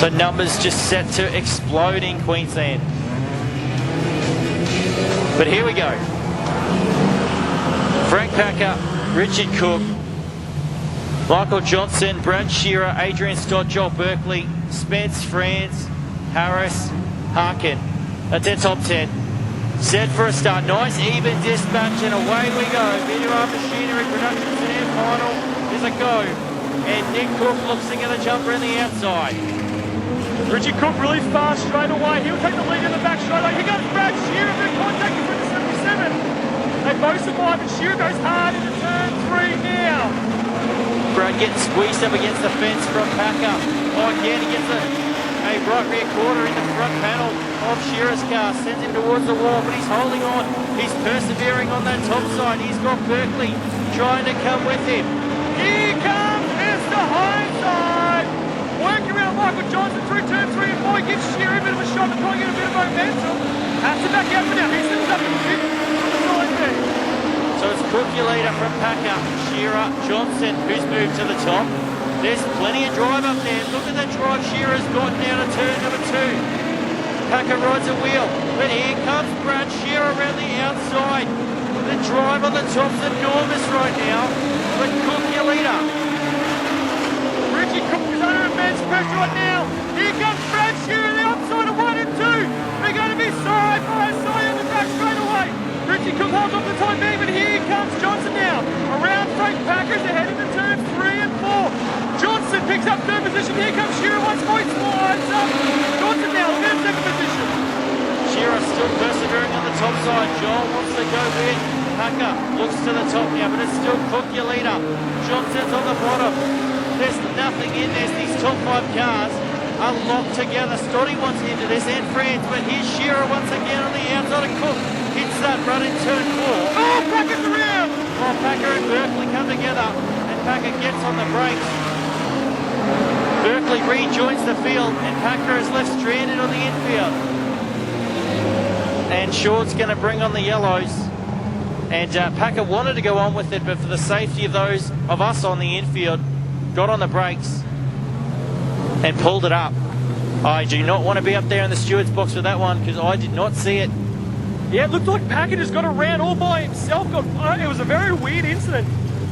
So numbers just set to explode in Queensland. But here we go. Frank Packer, Richard Cook, Michael Johnson, Brad Shearer, Adrian Stott, Joel Berkeley, Spence, Franz, Harris, Harkin. That's their top 10. Set for a start. Nice even dispatch and away we go. BWR Machinery Productions in air final is a go. And Nick Cook looks to get a jumper in the outside. Richie Cook really fast straight away. He'll take the lead in the back straight away. Here comes Brad Shearer, bit contact with the 77. They both survive and Shearer goes hard into turn 3 now. Brad getting squeezed up against the fence from Packer. Oh, again, he gets a right rear quarter in the front panel of Shearer's car. Sends him towards the wall, but he's holding on. He's persevering on that top side. He's got Berkeley trying to come with him. Here comes Mr. Hindsight. Working around Michael Johnson through turn 3 and 4. He gives Shearer a bit of a shot to try and get a bit of momentum. Has to back out for now. He sends up the side there. So it's Cookulator from Packer, Shearer, Johnson, who's moved to the top. There's plenty of drive up there. Look at that drive Shearer's got down to turn number 2. Packer rides a wheel, but here comes Brad Shearer around the outside. The drive on the top's enormous right now, but Cookulator. Richie Cook is under immense pressure right now. Here comes Brad Shearer on the outside of 1 and 2. They're going to be side by side on the back straight away. Richie Cook holds off the time being, but here comes Johnson now. Around Frank Packers, they're heading to turn 3 and 4. Johnson picks up 3rd position. Here comes Shearer once more. He slides up. Johnson now in 2nd position. Shearer still persevering on the top side. Joel wants to go with Packer. Looks to the top now, but it's still Cookulator. Johnson's on the bottom. There's nothing in this. These top 5 cars are locked together. Stoddy wants into this and Franz, but here's Shearer once again on the outside of Cook. Hits that run in turn 4. Oh, Packer's around! While Packer and Berkeley come together and Packer gets on the brakes. Berkeley rejoins the field and Packer is left stranded on the infield. And Short's going to bring on the yellows. And Packer wanted to go on with it, but for the safety of those of us on the infield, got on the brakes and pulled it up. I do not want to be up there in the steward's box with that one because I did not see it. Yeah, it looked like Packer just got around all by himself. It was a very weird incident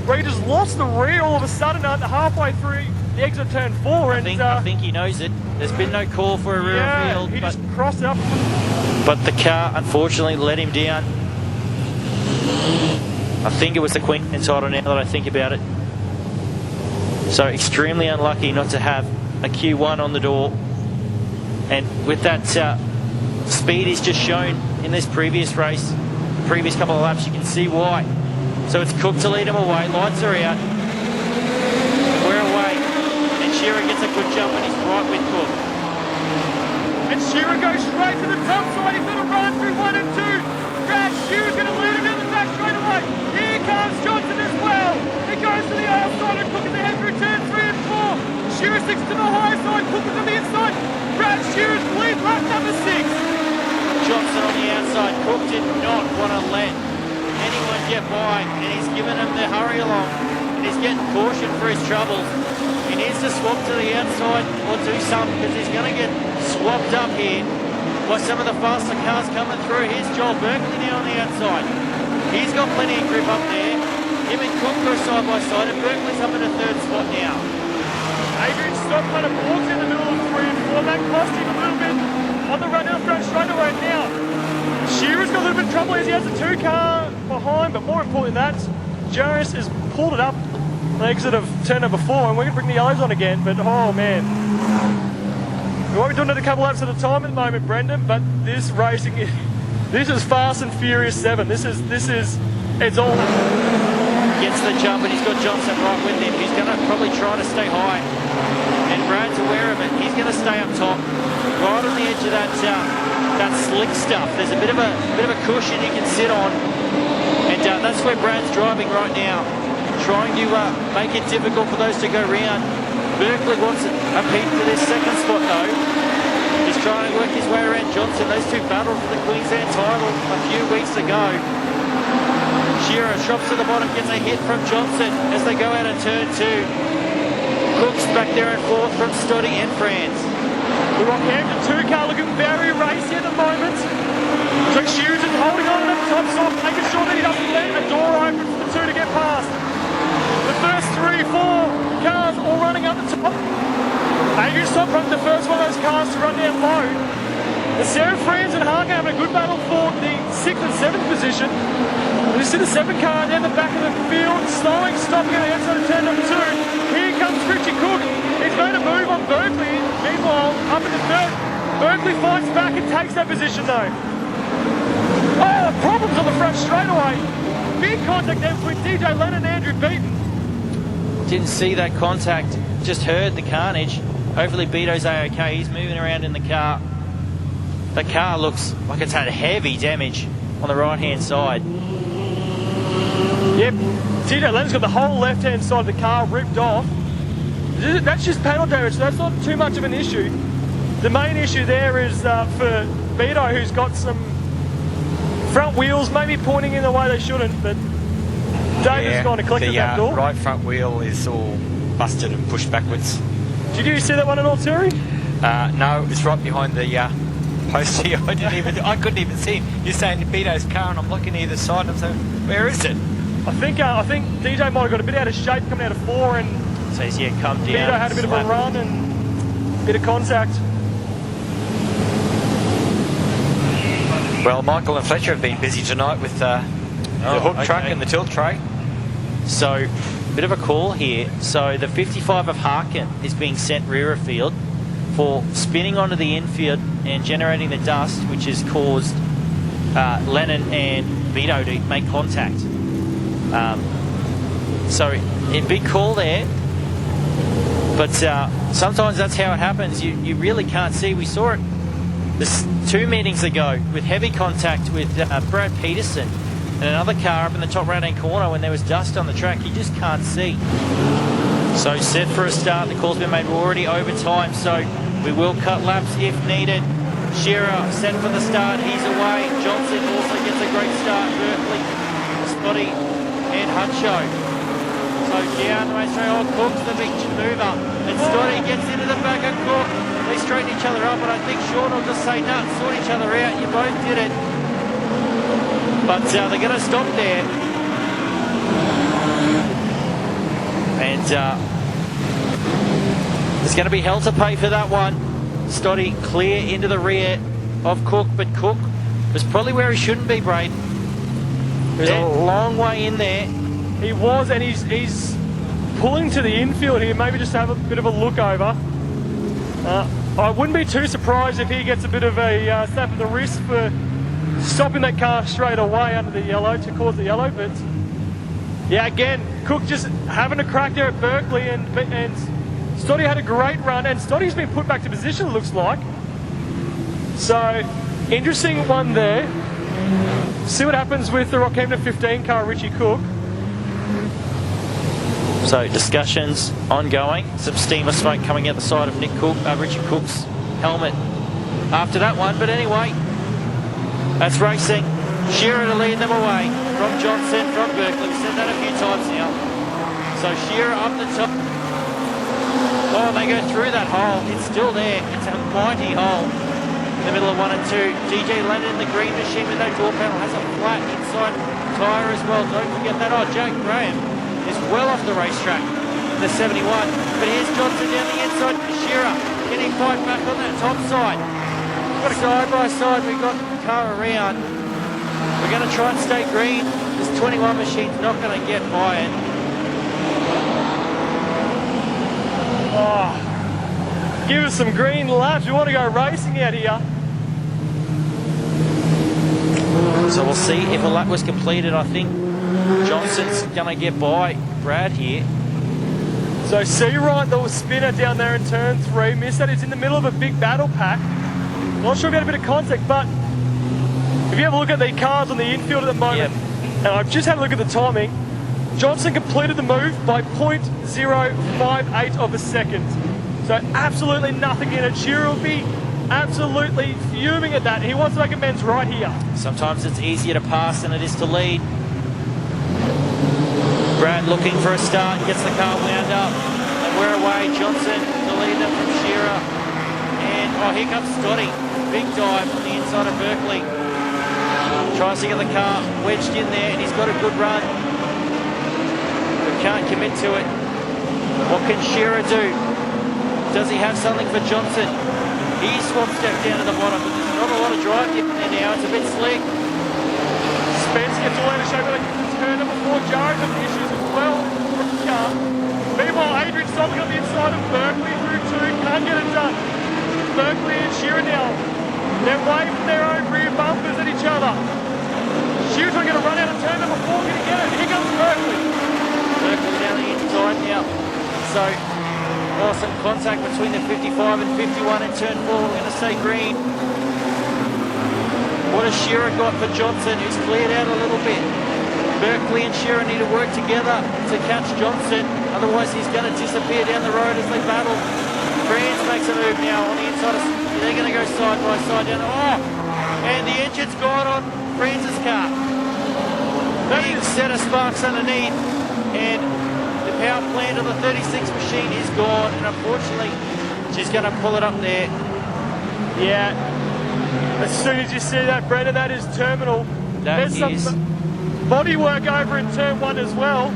where he just lost the rear all of a sudden at the halfway through the exit turn 4. And I think he knows it. There's been no call for a rear field. He just crossed up. But the car unfortunately let him down. I think it was the Queensland title now that I think about it. So extremely unlucky not to have a Q1 on the door. And with that speed he's just shown in this previous race, the previous couple of laps, you can see why. So it's Cook to lead him away. Lights are out. We're away. And Shearer gets a good jump and he's right with Cook. And Shearer goes straight to the top side. He's going to run through 1 and 2. Brad Shearer's going to lead him down the back straight away. Here comes Johnson as well. He goes to the outside and Cook is ahead through turn 3 and 4. Shearer sticks to the high side. Cook is on the inside. Brad Shearer's lead lap number 6. Johnson on the outside. Cook did not want to let anyone get by, and he's given him the hurry along, and he's getting caution for his troubles. He needs to swap to the outside or do something because he's going to get swapped up here by some of the faster cars coming through. Here's Joel Berkeley now on the outside. He's got plenty of grip up there. Him and Cook go side by side, and Berkeley's up in a 3rd spot now. Adrian Stott kind of walks in the middle of 3 and 4. That cost him a little bit on the run down front straight away now. Shearer's got a little bit of trouble as he has a 2 car behind, but more important than that, Jonas has pulled it up on the exit of turn number 4, and we're going to bring the yellows on again, but oh man. We won't be doing it a couple laps at a time at the moment, Brendan, but this racing, this is Fast and Furious 7. This is, it's all. Gets the jump and he's got Johnson right with him. He's going to probably try to stay high. And Brad's aware of it. He's going to stay up top, right on the edge of that slick stuff. There's a bit of a cushion you can sit on, and that's where Brad's driving right now, trying to make it difficult for those to go round. Berkeley wants a peep for this 2nd spot though. He's trying to work his way around Johnson. Those two battled for the Queensland title a few weeks ago. Shearer drops to the bottom, gets a hit from Johnson as they go out of turn 2. Cook's back there in 4th from Stoddy and Franz. The Rockhampton 2 car looking very racy at the moment. So Shears is holding on to the top stop, making sure that he doesn't let a door open for the two to get past. The first 3, 4 cars all running up the top. Adrian Stop running the first one of those cars to run down low. The Sarah Friends and Harker having a good battle for the 6th and 7th position. And you see the 7 car down the back of the field, slowing, stopping at the outside of turn number 2. Here comes Richie Cook. He's made a move on Berkeley. Meanwhile, up in the third, Berkeley fights back and takes that position though. Oh, problems on the front straightaway. Big contact there between DJ Lennon and Andrew Beaton. Didn't see that contact, just heard the carnage. Hopefully Beato's A-okay. He's moving around in the car. The car looks like it's had heavy damage on the right-hand side. Yep, TJ Lennon's got the whole left-hand side of the car ripped off. That's just panel damage, so that's not too much of an issue. The main issue there is for Beato, who's got some front wheels maybe pointing in the way they shouldn't, but David's gone to collect that door. The right front wheel is all busted and pushed backwards. Did you see that one at all, Terry? No, it's right behind the post here. I couldn't even see him. You're saying Beato's car, and I'm looking either side, and I'm saying, where is it? I think DJ might have got a bit out of shape coming out of 4, and So he's come down. Beato had a bit of a run and a bit of contact. Well, Michael and Fletcher have been busy tonight with the hook truck and the tilt tray. So, bit of a call here. So the 55 of Harkin is being sent rear of field for spinning onto the infield and generating the dust, which has caused Lennon and Beato to make contact. So a big call there, but sometimes that's how it happens. You really can't see. We saw it this 2 meetings ago with heavy contact with Brad Peterson and another car up in the top right-hand corner when there was dust on the track. You just can't see. So set for a start. The call's been made. We're already over time, so we will cut laps if needed. Shearer set for the start. He's away. Johnson also gets a great start. Berkeley, Spotty and Huncho. So down the race track. Oh, Cook's the big mover. And Stotty gets into the back of Cook. They straighten each other up, but I think Sean will just say, no, sort each other out. You both did it. But they're going to stop there. And there's going to be hell to pay for that one. Stotty clear into the rear of Cook, but Cook was probably where he shouldn't be, Braden. There's a long way in there. He was, and he's pulling to the infield here, maybe just to have a bit of a look over. I wouldn't be too surprised if he gets a bit of a slap of the wrist for stopping that car straight away under the yellow to cause the yellow, but yeah, again, Cook just having a crack there at Berkeley, and Stotty had a great run, and Stotty's been put back to position, it looks like. So, interesting one there. See what happens with the Rockhampton 15 car, Richie Cook. So discussions ongoing. Some steam of smoke coming out the side of Richie Cook's helmet after that one. But anyway, that's racing. Shearer to lead them away from Johnson, from Berkeley. We've said that a few times now. So Shearer up the top. Oh, they go through that hole. It's still there. It's a mighty hole in the middle of 1 and 2. DJ Lennon in the green machine with that door panel has a flat inside tyre as well. Don't forget that. Oh, Jack Graham is well off the racetrack in the 71. But here's Johnson down the inside. Shearer getting fight back on that top side. Side by side, we've got the car around. We're going to try and stay green. This 21 machine's not going to get by it. Oh, give us some green laps. We want to go racing out here. So we'll see if a lap was completed. I think Johnson's going to get by Brad here. So Seawright, the spinner down there in turn 3, missed that. It's in the middle of a big battle pack. Not sure if he had a bit of contact, but if you have a look at the cars on the infield at the moment, and I've just had a look at the timing, Johnson completed the move by 0.058 of a second. So absolutely nothing in it. Shearer will be absolutely fuming at that. He wants to make amends right here. Sometimes it's easier to pass than it is to lead. Brad looking for a start, gets the car wound up, and we're away. Johnson to lead them from Shearer. And Oh, here comes Scotty. Big dive on the inside of Berkeley. Tries to get the car wedged in there, and he's got a good run. But can't commit to it. What can Shearer do? Does he have something for Johnson? He swap step down to the bottom, but there's not a lot of drive in there now. It's a bit slick. Spence gets all out of shape, but they can turn it before Jarrett has issues as well from the car. Meanwhile, Adrian stopping on the inside of Berkeley through two, can't get it done. Berkeley and Shearer now. They're waving their own rear bumpers at each other. Shearer's not going to run out of turn number 4, going to get it. Here comes Berkeley. Berkeley down the inside now. So, awesome contact between the 55 and 51 in turn 4. We're going to say green. What has Shearer got for Johnson, who's cleared out a little bit? Berkeley and Shearer need to work together to catch Johnson. Otherwise, he's going to disappear down the road as they battle. France makes a move now on the inside. They're going to go side by side down. Oh! And the engine's gone on France's car. Big set of sparks underneath. And the power plant of the 36 machine is gone. And unfortunately, she's going to pull it up there. Yeah. As soon as you see that, Brendan, that is terminal. There's some body work over in turn 1 as well.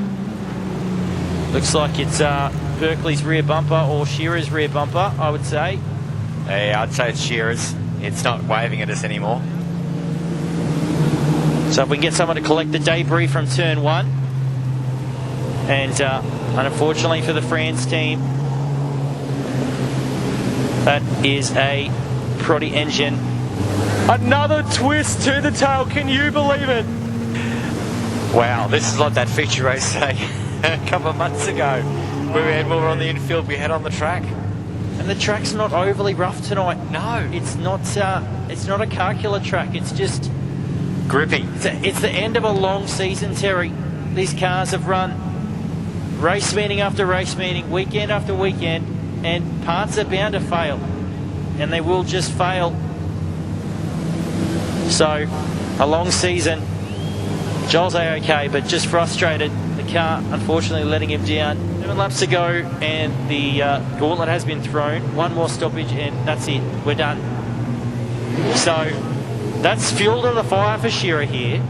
Looks like it's Berkeley's rear bumper or Shearer's rear bumper, I would say. Yeah, I'd say it's Shearer's. It's not waving at us anymore. So if we can get someone to collect the debris from turn 1. And unfortunately for the France team, that is a Proddy engine. Another twist to the tail, can you believe it? Wow, this is like that feature race a couple of months ago where we had more on the infield, we had on the track. And the track's not overly rough tonight. No. It's not a car killer track, it's just Grippy. It's the end of a long season, Terry. These cars have run race meeting after race meeting, weekend after weekend, and parts are bound to fail. And they will just fail. So, a long season. Joel's A-OK, but just frustrated. The car, unfortunately, letting him down. 7 laps to go, and the gauntlet has been thrown. One more stoppage, and that's it. We're done. So, that's fuel to the fire for Shearer here,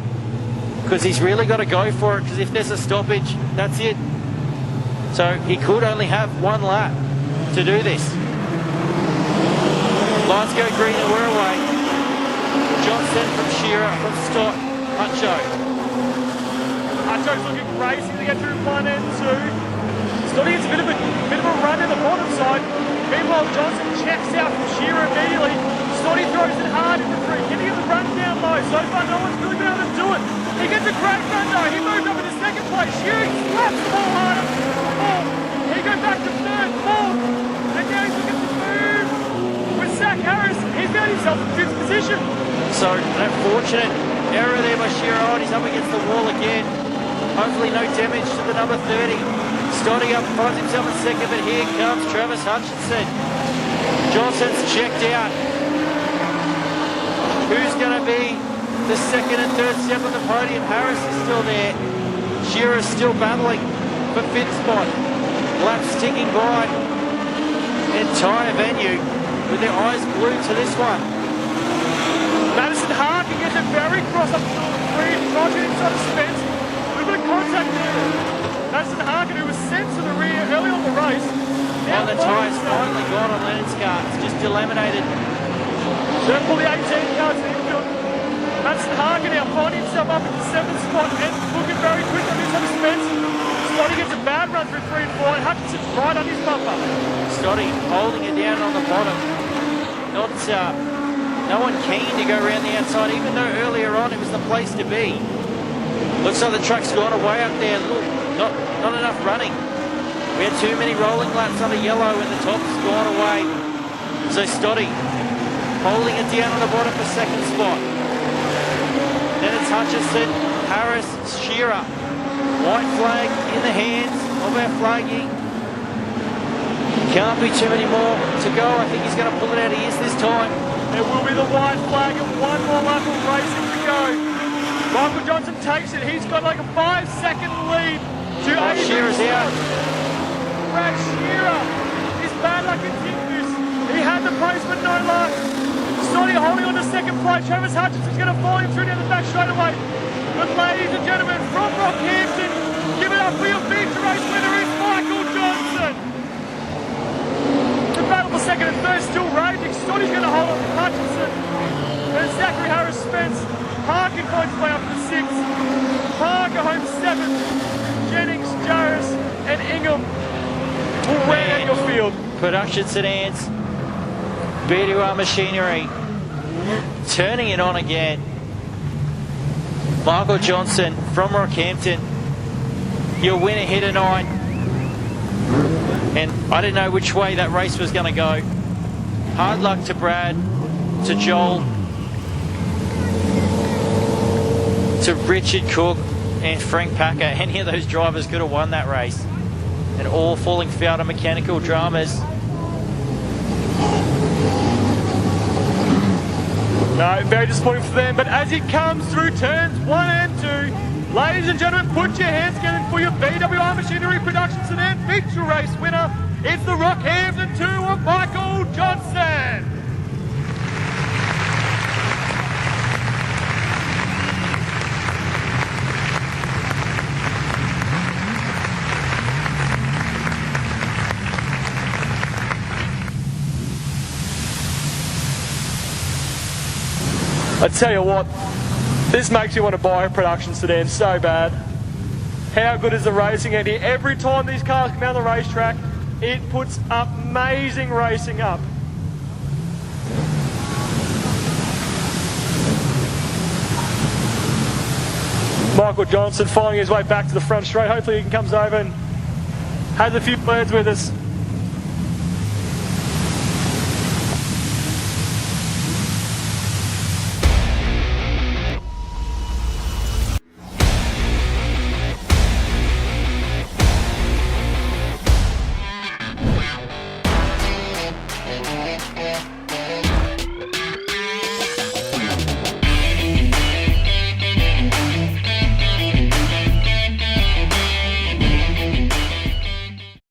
because he's really got to go for it, because if there's a stoppage, that's it. So, he could only have 1 lap to do this. Lights go green and we're away. Johnson from Shearer, from Stott, Hutcho. Hutcho's looking great, he's going to get through 1 and 2. Stotty gets a bit of a run in the bottom side. Meanwhile, Johnson checks out from Shearer immediately. Stotty throws it hard into 3. Can he get the run down low? So far, no one's really been able to do it. He gets a great run though. He moves up into 2nd place. Shearer slaps the ball harder. He goes back to 3rd, 4th. And now he's looking to move with Zach Harris. He's got himself in 5th position. So, an unfortunate error there by Shearer. Oh, he's up against the wall again. Hopefully no damage to the number 30. Stotty up, finds himself in 2nd, but here comes Travis Hutchinson. Johnson's checked out. Who's going to be the 2nd and 3rd step on the podium? Harris is still there. Shearer is still battling for 5th spot. Laps ticking by. Entire venue with their eyes glued to this one. Madison Harkin gets a very cross up to the 3, tries to get inside of Spence. A little bit of contact there. Madison Harkin, who was sent to the rear early on the race. Now the tyre's finally gone on Leonard's car. It's just delaminated. Don't pull the 18 car to the infield. Madison Harkin now finding himself up at the 7th spot and looking very quick on this other Spence. Stotty gets a bad run through 3 and 4, and Hutchinson's right on his bumper. Stotty holding it down on the bottom. No one keen to go around the outside, even though earlier on it was the place to be. Looks like the truck's gone away up there. Look, not enough running. We had too many rolling laps under yellow and the top's gone away. So Stotty holding it down on the bottom for 2nd spot. Then it's Hutchinson, Harris, Shearer. White flag in the hands of our flaggy. Can't be too many more to go. I think he's going to pull it out of ears this time. There will be the white flag and 1 more lap of racing to go. Michael Johnson takes it. He's got like a 5-second lead to Adrian. Shearer's out. Brad Shearer. His bad luck continues. He had the pace, but no luck. Sonny holding on to second place. Travis Hutchinson's going to follow him through down the back straightaway. But ladies and gentlemen, from Rockhampton, give it up for your feature race winner is Michael Johnson. The battle for second and third still raging. Sonny's going to hold on to Hutchinson. And Zachary Harris Spence. Parker finds his way up to sixth. Parker home seventh. Jennings, Jarris, and Ingham will round out your field. Production Sedans, BWR Machinery, turning it on again. Michael Johnson from Rockhampton, your winner here tonight. And I didn't know which way that race was going to go. Hard luck to Brad, to Joel, to Richard Cook and Frank Packer. Any of those drivers could have won that race. And all falling foul to mechanical dramas. No, very disappointing for them, but as it comes through turns 1 and 2, ladies and gentlemen, put your hands together for your BWR Machinery Production Sedan feature race winner. It's the Rockhampton 2 of Michael Johnson. I tell you what, this makes you want to buy a production sedan so bad. How good is the racing out here? Every time these cars come down the racetrack, it puts amazing racing up. Michael Johnson finding his way back to the front straight. Hopefully he comes over and has a few words with us. Yeah.